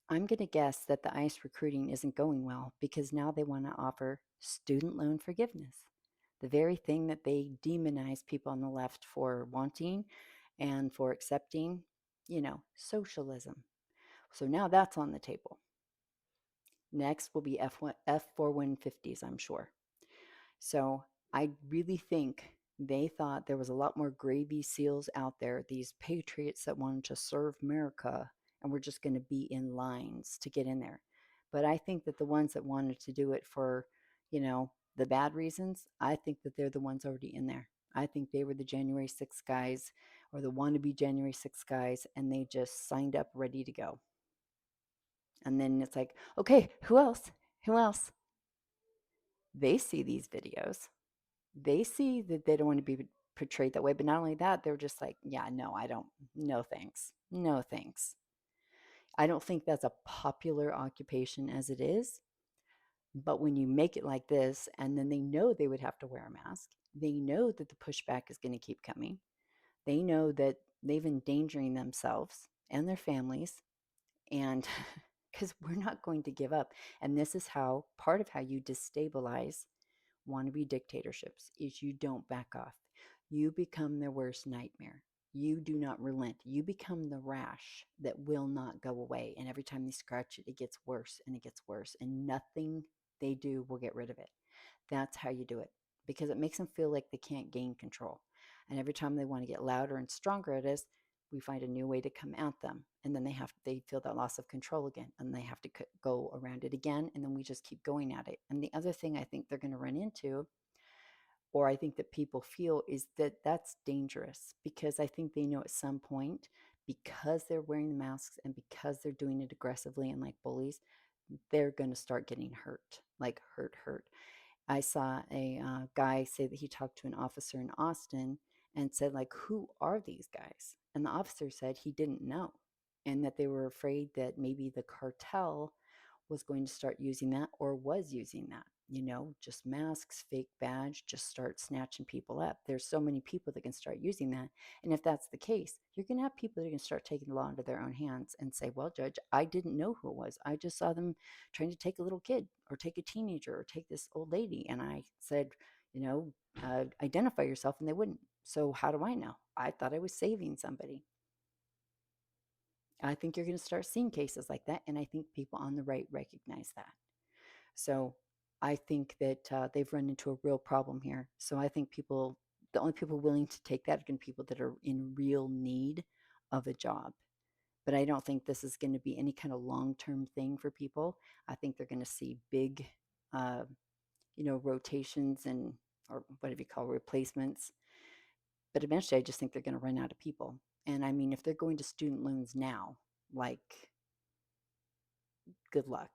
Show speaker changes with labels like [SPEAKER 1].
[SPEAKER 1] I'm going to guess that the ICE recruiting isn't going well because now they want to offer student loan forgiveness, the very thing that they demonize people on the left for wanting and for accepting, socialism. So now that's on the table. Next will be F4 150s, I'm sure. So I really think they thought there was a lot more gravy seals out there, these patriots that wanted to serve America, and we're just going to be in lines to get in there. But I think that the ones that wanted to do it for, the bad reasons, I think that they're the ones already in there. I think they were the January 6th guys or the wannabe January 6th guys, and they just signed up ready to go. And then it's like, okay, who else? Who else? They see these videos. They see that they don't want to be portrayed that way. But not only that, they're just like, yeah, no, I don't. No thanks. No thanks. I don't think that's a popular occupation as it is. But when you make it like this, and then they know they would have to wear a mask, they know that the pushback is going to keep coming. They know that they've endangering themselves and their families. And because we're not going to give up. And this is how part of how you destabilize wannabe dictatorships is you don't back off. You become their worst nightmare. You do not relent. You become the rash that will not go away. And every time they scratch it, it gets worse and it gets worse. And nothing they do will get rid of it. That's how you do it because it makes them feel like they can't gain control. And every time they want to get louder and stronger at us, we find a new way to come at them. And then they feel that loss of control again and they have to go around it again. And then we just keep going at it. And the other thing I think they're going to run into, or I think that people feel, is that that's dangerous because I think they know at some point, because they're wearing the masks and because they're doing it aggressively and like bullies, they're going to start getting hurt, like hurt. I saw a guy say that he talked to an officer in Austin and said, like, who are these guys? And the officer said he didn't know and that they were afraid that maybe the cartel was going to start using that or was using that. Just masks, fake badge, just start snatching people up. There's so many people that can start using that. And if that's the case, you're going to have people that can start taking the law into their own hands and say, well, Judge, I didn't know who it was. I just saw them trying to take a little kid or take a teenager or take this old lady. And I said, identify yourself. And they wouldn't. So how do I know? I thought I was saving somebody. I think you're going to start seeing cases like that. And I think people on the right recognize that. So I think that they've run into a real problem here. So I think the only people willing to take that are going to be people that are in real need of a job. But I don't think this is going to be any kind of long-term thing for people. I think they're going to see big, uh, rotations and or whatever you call replacements. But eventually, I just think they're going to run out of people. And I mean, if they're going to student loans now, like, good luck.